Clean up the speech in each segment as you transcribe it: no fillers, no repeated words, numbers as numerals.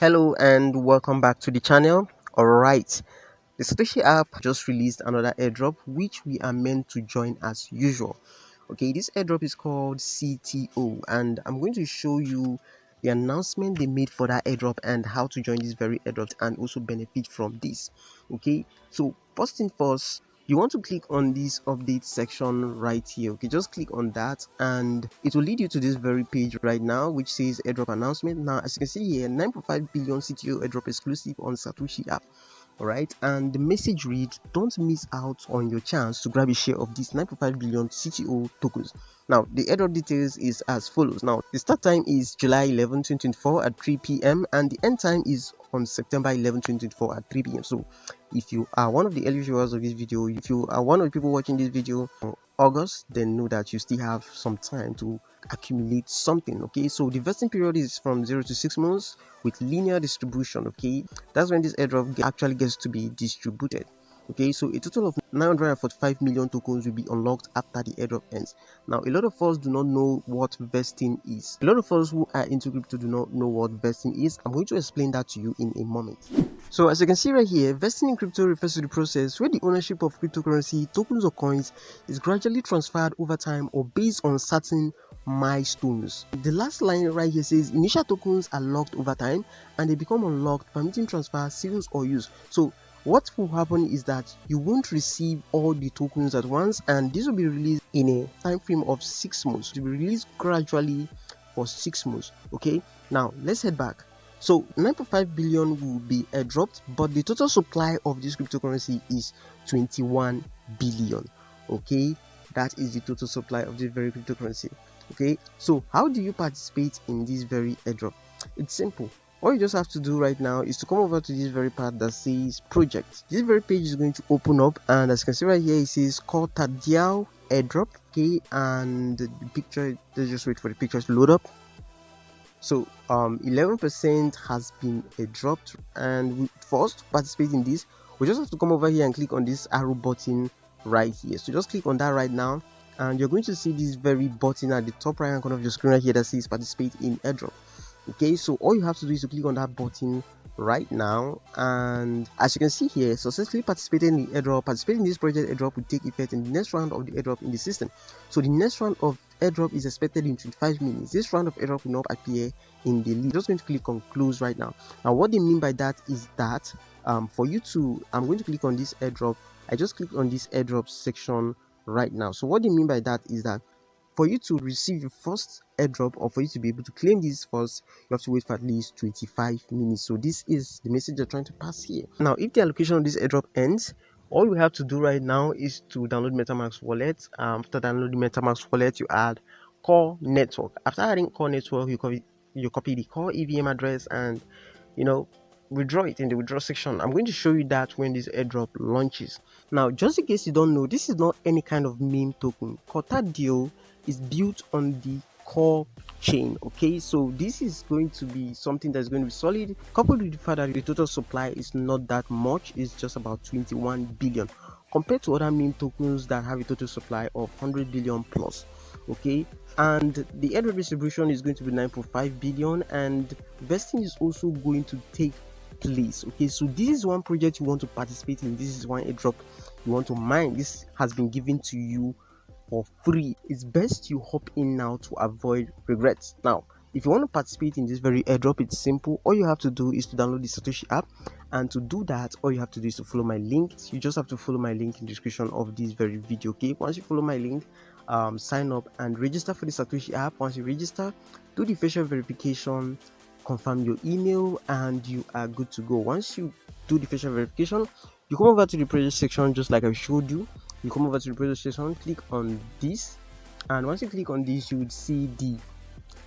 Hello and welcome back to the channel. Alright, the Satoshi app just released another airdrop which we are meant to join as usual. Okay, this airdrop is called CTO and I'm going to show you the announcement they made for that airdrop and how to join this very airdrop and also benefit from this. Okay, so first thing first, you want to click on this update section right here. Okay, just click on that and it will lead you to this very page right now which says airdrop announcement. Now as you can see here, 9.5 billion CTO airdrop exclusive on Satoshi app. Alright, and the message reads, don't miss out on your chance to grab a share of these 9.5 billion CTO tokens. Now the airdrop details is as follows. Now the start time is July 11 2024 at 3 p.m. and the end time is on September 11 2024 at 3 p.m. So if you are one of the early viewers of this video, if you are one of the people watching this video on August, then know that you still have some time to accumulate something. Okay, so the vesting period is from 0 to 6 months with linear distribution. Okay, that's when this airdrop actually gets to be distributed. Okay, so a total of 945 million tokens will be unlocked after the airdrop ends. Now a lot of us do not know what vesting is. A lot of us who are into crypto do not know what vesting is. I'm going to explain that to you in a moment. So as you can see right here, vesting in crypto refers to the process where the ownership of cryptocurrency, tokens or coins is gradually transferred over time or based on certain milestones. The last line right here says initial tokens are locked over time and they become unlocked, permitting transfer, sales or use. So what will happen is that you won't receive all the tokens at once, and this will be released in a time frame of 6 months. To be released gradually for 6 months. Okay, now let's head back. So 9.5 billion will be airdropped, but the total supply of this cryptocurrency is 21 billion. Okay, that is the total supply of this very cryptocurrency. Okay, so how do you participate in this very airdrop? It's simple. All you just have to do right now is to come over to this very part that says project. This very page is going to open up, and as you can see right here, it says Coretardio Airdrop. Okay, and the picture, let's just wait for the pictures to load up. So 11% has been dropped, and for us to participate in this, we just have to come over here and click on this arrow button right here. So just click on that right now, and you're going to see this very button at the top right hand corner of your screen right here that says participate in airdrop. Okay, so all you have to do is to click on that button right now, and as you can see here, successfully participating in the airdrop. Participating in this project airdrop will take effect in the next round of the airdrop in the system. So the next round of airdrop is expected in 25 minutes. This round of airdrop will not appear in the list. Just going to click on close right now. Now what they mean by that is that for you to, I'm going to click on this airdrop. I just clicked on this airdrop section right now. So what they mean by that is that for you to receive your first airdrop, or for you to be able to claim this first, you have to wait for at least 25 minutes. So this is the message they're trying to pass here. Now if the allocation of this airdrop ends, all we have to do right now is to download MetaMask wallet. After downloading MetaMask wallet, you add core network. After adding core network, you copy the core EVM address and withdraw it in the withdraw section. I'm going to show you that when this airdrop launches. Now just in case you don't know, this is not any kind of meme token. Coretardio is built on the core chain. Okay, so this is going to be something that's going to be solid, coupled with the fact that the total supply is not that much. It's just about 21 billion compared to other meme tokens that have a total supply of 100 billion plus. Okay, and the airdrop distribution is going to be 9.5 billion, and vesting is also going to take place. Okay, so this is one project you want to participate in. This is one airdrop you want to mine. This has been given to you for free. It's best you hop in now to avoid regrets. Now if you want to participate in this very airdrop, it's simple. All you have to do is to download the Satoshi app, and to do that, all you have to do is to follow my link. You just have to follow my link in the description of this very video. Okay, once you follow my link, sign up and register for the Satoshi app. Once you register, do the facial verification, confirm your email, and you are good to go. Once you do the facial verification, you come over to the project section just like I showed you. You come over to the project section, click on this, and once you click on this, you would see the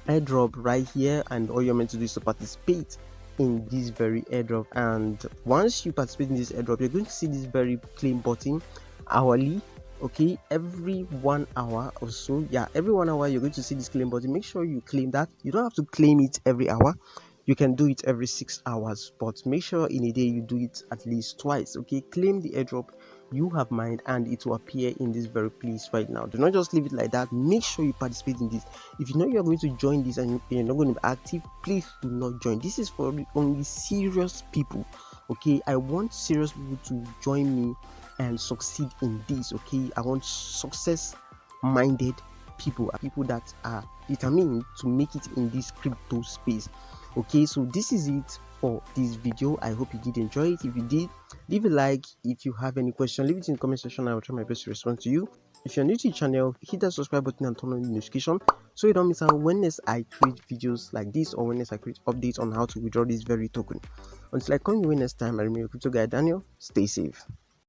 airdrop right here, and all you're meant to do is to participate in this very airdrop. And once you participate in this airdrop, you're going to see this very claim button hourly. Okay, every 1 hour or so, yeah, every 1 hour you're going to see this claim button. Make sure you claim that. You don't have to claim it every hour, you can do it every 6 hours, but make sure in a day you do it at least twice. Okay, claim the airdrop you have mined, and it will appear in this very place right now. Do not just leave it like that. Make sure you participate in this. If you know you're going to join this and you're not going to be active, please do not join. This is for only serious people. Okay, I want serious people to join me and succeed in this. Okay, I want success minded people that are determined to make it in this crypto space. Okay, so this is it for this video. I hope you did enjoy it. If you did, leave a like. If you have any question, leave it in the comment section. I will try my best to respond to you. If you're new to the channel, hit that subscribe button and turn on the notification so you don't miss out when I create videos like this, or when I create updates on how to withdraw this very token. Until I come your way next time, I remain your crypto guy Daniel. Stay safe.